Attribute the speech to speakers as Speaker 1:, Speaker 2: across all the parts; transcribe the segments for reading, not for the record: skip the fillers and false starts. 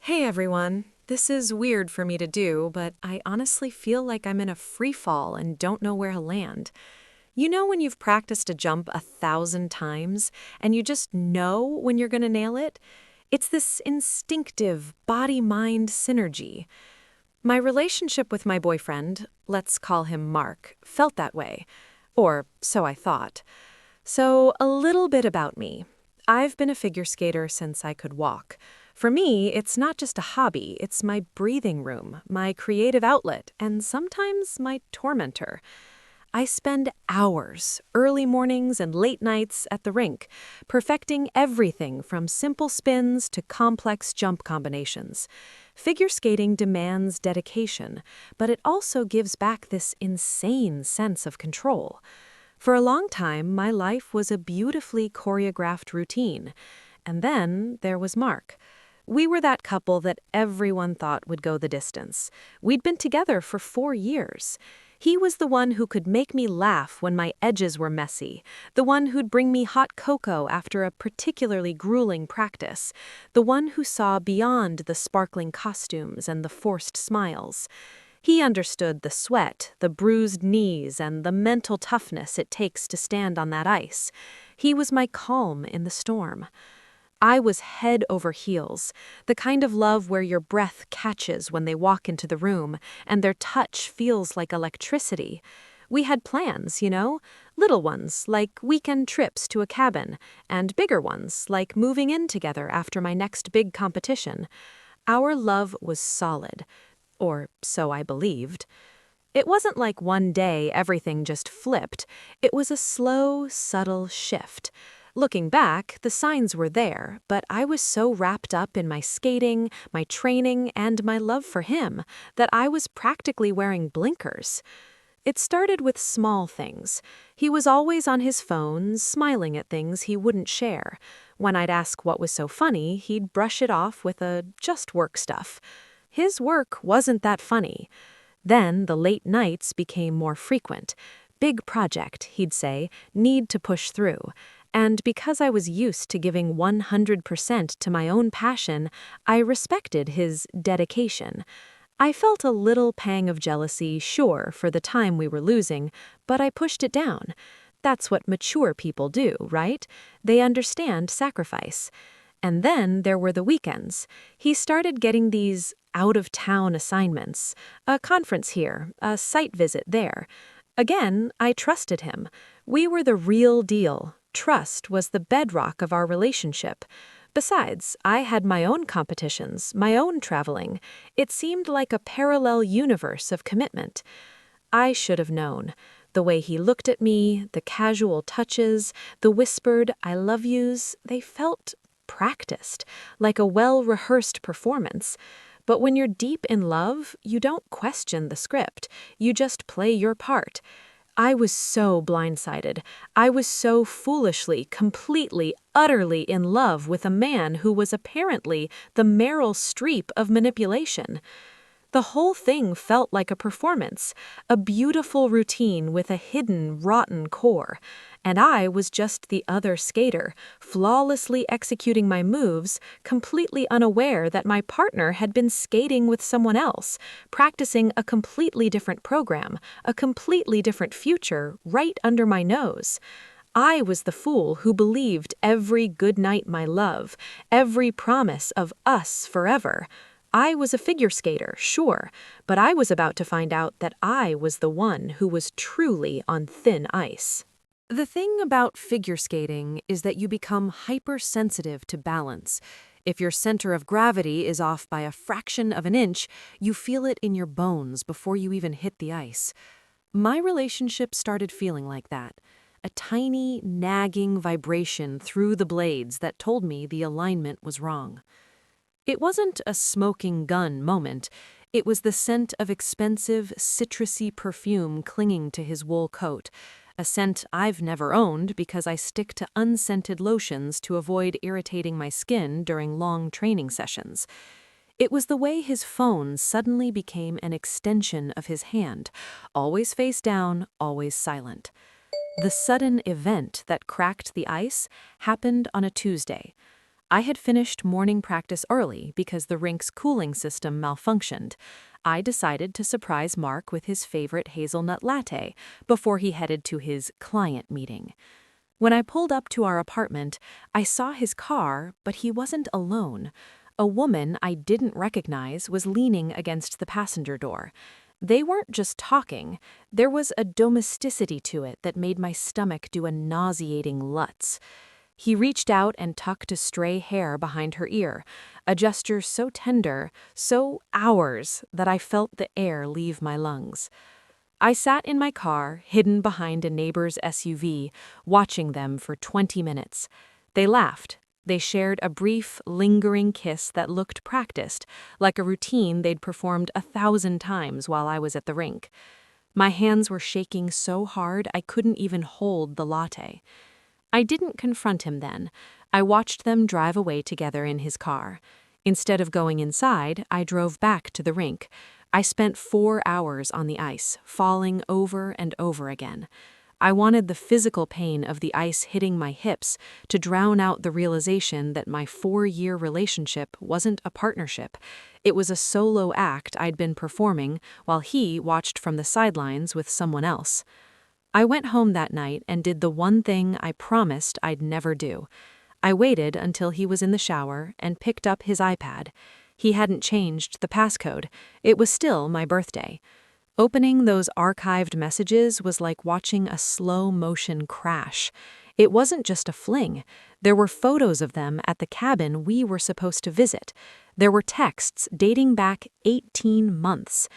Speaker 1: Hey everyone. This is weird for me to do, but I honestly feel like I'm in a free fall and don't know where to land. You know when you've practiced a jump 1,000 times and you just know when you're going to nail it? It's this instinctive body-mind synergy. My relationship with my boyfriend, let's call him Mark, felt that way. Or so I thought. So, a little bit about me. I've been a figure skater since I could walk. For me, it's not just a hobby, it's my breathing room, my creative outlet, and sometimes my tormentor. I spend hours, early mornings and late nights at the rink, perfecting everything from simple spins to complex jump combinations. Figure skating demands dedication, but it also gives back this insane sense of control. For a long time, my life was a beautifully choreographed routine. And then there was Mark. We were that couple that everyone thought would go the distance. We'd been together for 4 years. He was the one who could make me laugh when my edges were messy, the one who'd bring me hot cocoa after a particularly grueling practice, the one who saw beyond the sparkling costumes and the forced smiles. He understood the sweat, the bruised knees, and the mental toughness it takes to stand on that ice. He was my calm in the storm. I was head over heels, the kind of love where your breath catches when they walk into the room, and their touch feels like electricity. We had plans, little ones, like weekend trips to a cabin, and bigger ones, like moving in together after my next big competition. Our love was solid. Or so I believed. It wasn't like one day everything just flipped. It was a slow, subtle shift. Looking back, the signs were there, but I was so wrapped up in my skating, my training, and my love for him that I was practically wearing blinkers. It started with small things. He was always on his phone, smiling at things he wouldn't share. When I'd ask what was so funny, he'd brush it off with a just work stuff. His work wasn't that funny. Then the late nights became more frequent. Big project, he'd say, need to push through. And because I was used to giving 100% to my own passion, I respected his dedication. I felt a little pang of jealousy, sure, for the time we were losing, but I pushed it down. That's what mature people do, right? They understand sacrifice. And then there were the weekends. He started getting these out-of-town assignments, a conference here, a site visit there. Again, I trusted him. We were the real deal. Trust was the bedrock of our relationship. Besides, I had my own competitions, my own traveling. It seemed like a parallel universe of commitment. I should have known. The way he looked at me, the casual touches, the whispered "I love yous," they felt practiced, like a well-rehearsed performance. But when you're deep in love, you don't question the script. You just play your part. I was so blindsided. I was so foolishly, completely, utterly in love with a man who was apparently the Meryl Streep of manipulation. The whole thing felt like a performance, a beautiful routine with a hidden, rotten core. And I was just the other skater, flawlessly executing my moves, completely unaware that my partner had been skating with someone else, practicing a completely different program, a completely different future, right under my nose. I was the fool who believed every good night, my love, every promise of us forever. I was a figure skater, sure, but I was about to find out that I was the one who was truly on thin ice. The thing about figure skating is that you become hypersensitive to balance. If your center of gravity is off by a fraction of an inch, you feel it in your bones before you even hit the ice. My relationship started feeling like that. A tiny, nagging vibration through the blades that told me the alignment was wrong. It wasn't a smoking gun moment. It was the scent of expensive, citrusy perfume clinging to his wool coat, a scent I've never owned because I stick to unscented lotions to avoid irritating my skin during long training sessions. It was the way his phone suddenly became an extension of his hand, always face down, always silent. The sudden event that cracked the ice happened on a Tuesday. I had finished morning practice early because the rink's cooling system malfunctioned. I decided to surprise Mark with his favorite hazelnut latte before he headed to his client meeting. When I pulled up to our apartment, I saw his car, but he wasn't alone. A woman I didn't recognize was leaning against the passenger door. They weren't just talking, there was a domesticity to it that made my stomach do a nauseating lutz. He reached out and tucked a stray hair behind her ear, a gesture so tender, so ours, that I felt the air leave my lungs. I sat in my car, hidden behind a neighbor's SUV, watching them for 20 minutes. They laughed. They shared a brief, lingering kiss that looked practiced, like a routine they'd performed 1,000 times while I was at the rink. My hands were shaking so hard I couldn't even hold the latte. I didn't confront him then. I watched them drive away together in his car. Instead of going inside, I drove back to the rink. I spent 4 hours on the ice, falling over and over again. I wanted the physical pain of the ice hitting my hips to drown out the realization that my 4-year relationship wasn't a partnership. It was a solo act I'd been performing while he watched from the sidelines with someone else. I went home that night and did the one thing I promised I'd never do. I waited until he was in the shower and picked up his iPad. He hadn't changed the passcode. It was still my birthday. Opening those archived messages was like watching a slow-motion crash. It wasn't just a fling. There were photos of them at the cabin we were supposed to visit. There were texts dating back 18 months.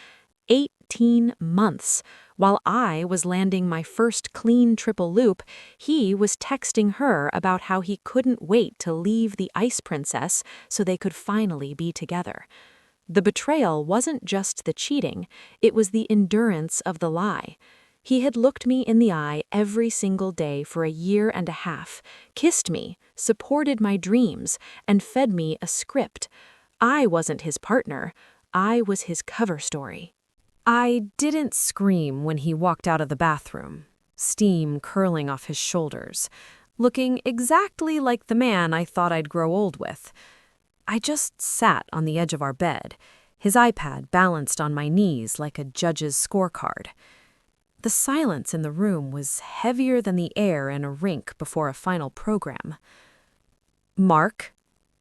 Speaker 1: 18 months. While I was landing my first clean triple loop, he was texting her about how he couldn't wait to leave the Ice Princess so they could finally be together. The betrayal wasn't just the cheating, it was the endurance of the lie. He had looked me in the eye every single day for 1.5 years, kissed me, supported my dreams, and fed me a script. I wasn't his partner, I was his cover story. I didn't scream when he walked out of the bathroom, steam curling off his shoulders, looking exactly like the man I thought I'd grow old with. I just sat on the edge of our bed, his iPad balanced on my knees like a judge's scorecard. The silence in the room was heavier than the air in a rink before a final program. "Mark,"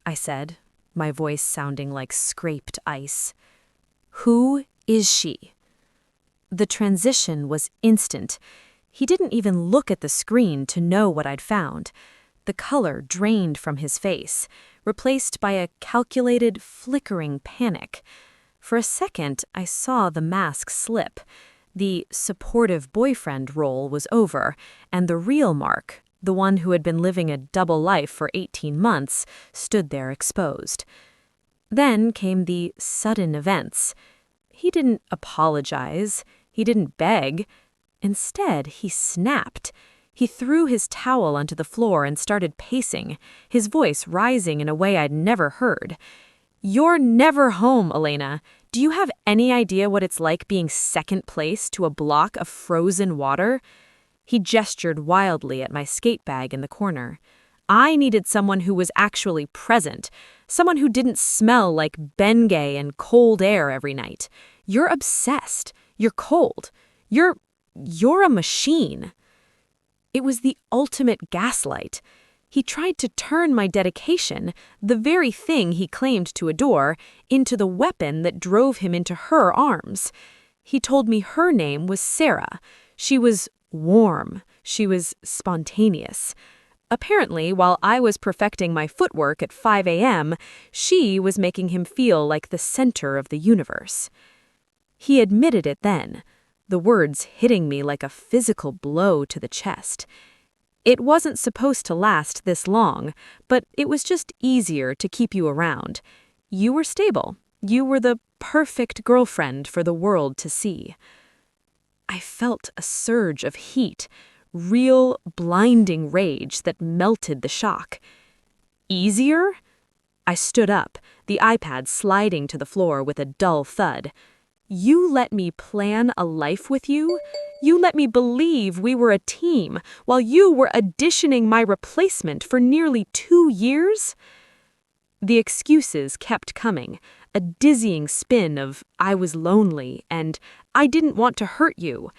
Speaker 1: I said, my voice sounding like scraped ice. "Who is she?" The transition was instant. He didn't even look at the screen to know what I'd found. The color drained from his face, replaced by a calculated, flickering panic. For a second, I saw the mask slip. The supportive boyfriend role was over, and the real Mark, the one who had been living a double life for 18 months, stood there exposed. Then came the sudden events. He didn't apologize. He didn't beg. Instead, he snapped. He threw his towel onto the floor and started pacing, his voice rising in a way I'd never heard. "You're never home, Elena. Do you have any idea what it's like being second place to a block of frozen water?" He gestured wildly at my skate bag in the corner. "I needed someone who was actually present, someone who didn't smell like Bengay and cold air every night. You're obsessed. You're cold. You're a machine." It was the ultimate gaslight. He tried to turn my dedication, the very thing he claimed to adore, into the weapon that drove him into her arms. He told me her name was Sarah. She was warm. She was spontaneous. Apparently, while I was perfecting my footwork at 5 a.m., she was making him feel like the center of the universe. He admitted it then, the words hitting me like a physical blow to the chest. It wasn't supposed to last this long, but it was just easier to keep you around. You were stable. You were the perfect girlfriend for the world to see. I felt a surge of heat, real, blinding rage that melted the shock. Easier? I stood up, the iPad sliding to the floor with a dull thud. "You let me plan a life with you? You let me believe we were a team while you were auditioning my replacement for nearly 2 years?"
Speaker 2: The excuses kept coming, a dizzying spin of "I was lonely" and "I didn't want to hurt you."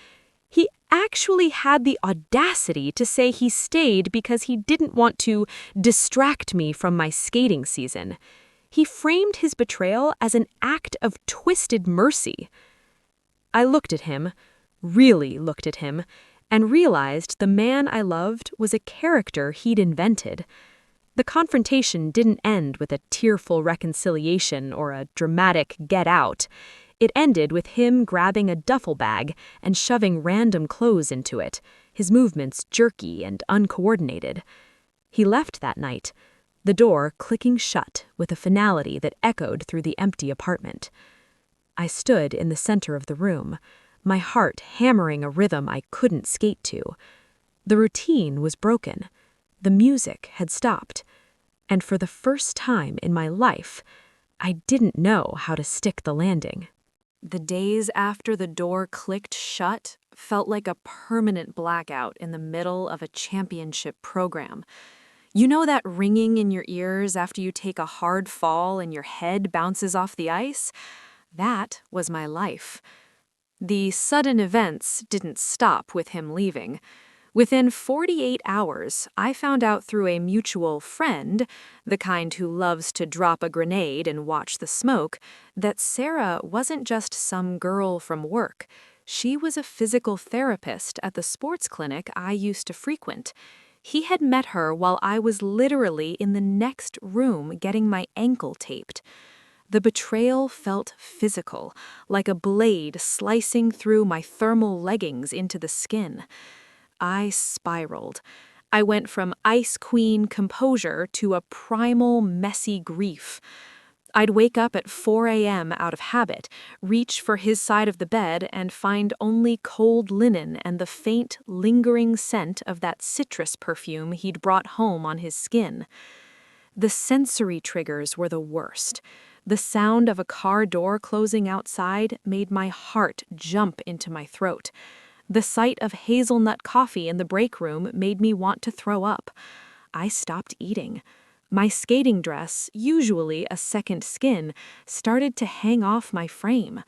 Speaker 2: He actually had the audacity to say he stayed because he didn't want to distract me from my skating season. He framed his betrayal as an act of twisted mercy. I looked at him, really looked at him, and realized the man I loved was a character he'd invented. The confrontation didn't end with a tearful reconciliation or a dramatic get out. It ended with him grabbing a duffel bag and shoving random clothes into it, his movements jerky and uncoordinated. He left that night, the door clicking shut with a finality that echoed through the empty apartment. I stood in the center of the room, my heart hammering a rhythm I couldn't skate to. The routine was broken. The music had stopped. And for the first time in my life, I didn't know how to stick the landing.
Speaker 1: The days after the door clicked shut felt like a permanent blackout in the middle of a championship program. You know that ringing in your ears after you take a hard fall and your head bounces off the ice? That was my life. The sudden events didn't stop with him leaving. Within 48 hours, I found out through a mutual friend, the kind who loves to drop a grenade and watch the smoke, that Sarah wasn't just some girl from work. She was a physical therapist at the sports clinic I used to frequent. He had met her while I was literally in the next room getting my ankle taped. The betrayal felt physical, like a blade slicing through my thermal leggings into the skin. I spiraled. I went from ice queen composure to a primal, messy grief. I'd wake up at 4 a.m. out of habit, reach for his side of the bed, and find only cold linen and the faint, lingering scent of that citrus perfume he'd brought home on his skin. The sensory triggers were the worst. The sound of a car door closing outside made my heart jump into my throat. The sight of hazelnut coffee in the break room made me want to throw up. I stopped eating. My skating dress, usually a second skin, started to hang off my frame.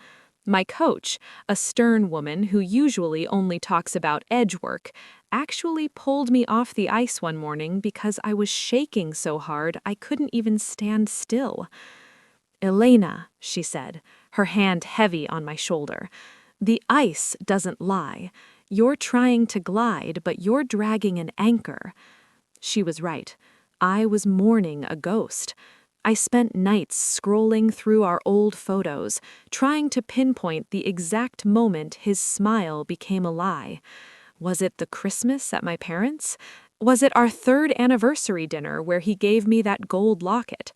Speaker 1: My coach, a stern woman who usually only talks about edge work, actually pulled me off the ice one morning because I was shaking so hard I couldn't even stand still. "Elena," she said, her hand heavy on my shoulder, "the ice doesn't lie. You're trying to glide, but you're dragging an anchor." She was right. I was mourning a ghost. I spent nights scrolling through our old photos, trying to pinpoint the exact moment his smile became a lie. Was it the Christmas at my parents'? Was it our 3rd anniversary dinner where he gave me that gold locket?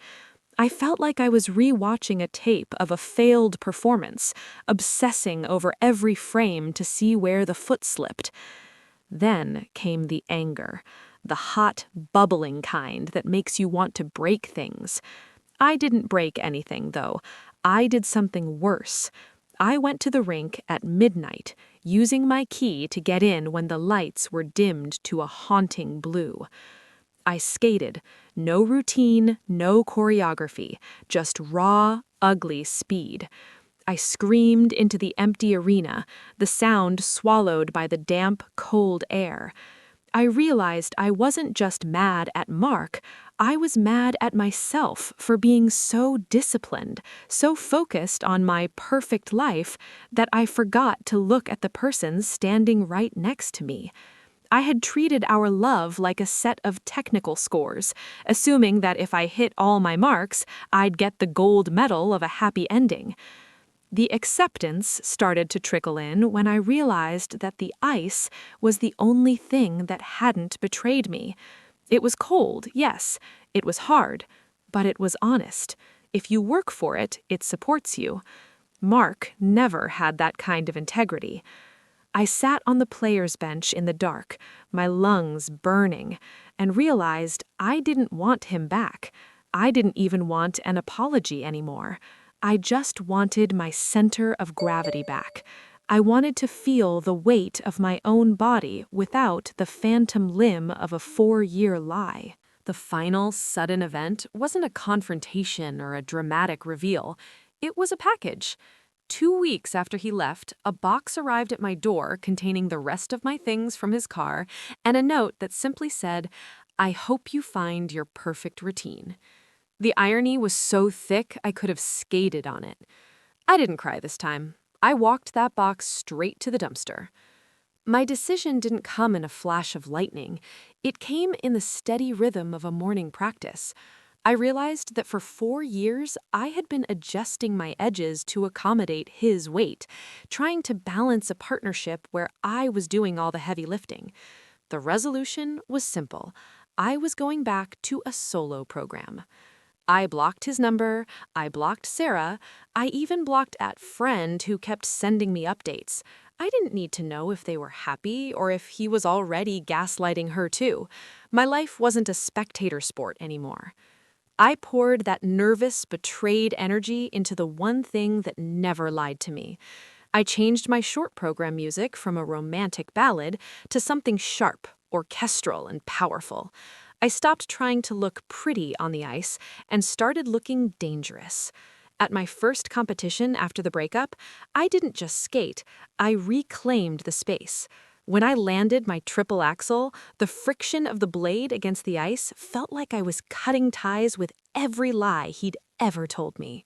Speaker 1: I felt like I was re-watching a tape of a failed performance, obsessing over every frame to see where the foot slipped. Then came the anger, the hot, bubbling kind that makes you want to break things. I didn't break anything, though. I did something worse. I went to the rink at midnight, using my key to get in when the lights were dimmed to a haunting blue. I skated. No routine, no choreography, just raw, ugly speed. I screamed into the empty arena, the sound swallowed by the damp, cold air. I realized I wasn't just mad at Mark, I was mad at myself for being so disciplined, so focused on my perfect life that I forgot to look at the person standing right next to me. I had treated our love like a set of technical scores, assuming that if I hit all my marks, I'd get the gold medal of a happy ending. The acceptance started to trickle in when I realized that the ice was the only thing that hadn't betrayed me. It was cold, yes. It was hard. But it was honest. If you work for it, it supports you. Mark never had that kind of integrity. I sat on the player's bench in the dark, my lungs burning, and realized I didn't want him back. I didn't even want an apology anymore. I just wanted my center of gravity back. I wanted to feel the weight of my own body without the phantom limb of a 4-year lie. The final, sudden event wasn't a confrontation or a dramatic reveal. It was a package. 2 weeks after he left, a box arrived at my door containing the rest of my things from his car and a note that simply said, "I hope you find your perfect routine." The irony was so thick I could have skated on it. I didn't cry this time. I walked that box straight to the dumpster. My decision didn't come in a flash of lightning. It came in the steady rhythm of a morning practice. I realized that for 4 years, I had been adjusting my edges to accommodate his weight, trying to balance a partnership where I was doing all the heavy lifting. The resolution was simple. I was going back to a solo program. I blocked his number, I blocked Sarah, I even blocked that friend who kept sending me updates. I didn't need to know if they were happy or if he was already gaslighting her too. My life wasn't a spectator sport anymore. I poured that nervous, betrayed energy into the one thing that never lied to me. I changed my short program music from a romantic ballad to something sharp, orchestral, and powerful. I stopped trying to look pretty on the ice and started looking dangerous. At my first competition after the breakup, I didn't just skate, I reclaimed the space. When I landed my triple axel, the friction of the blade against the ice felt like I was cutting ties with every lie he'd ever told me.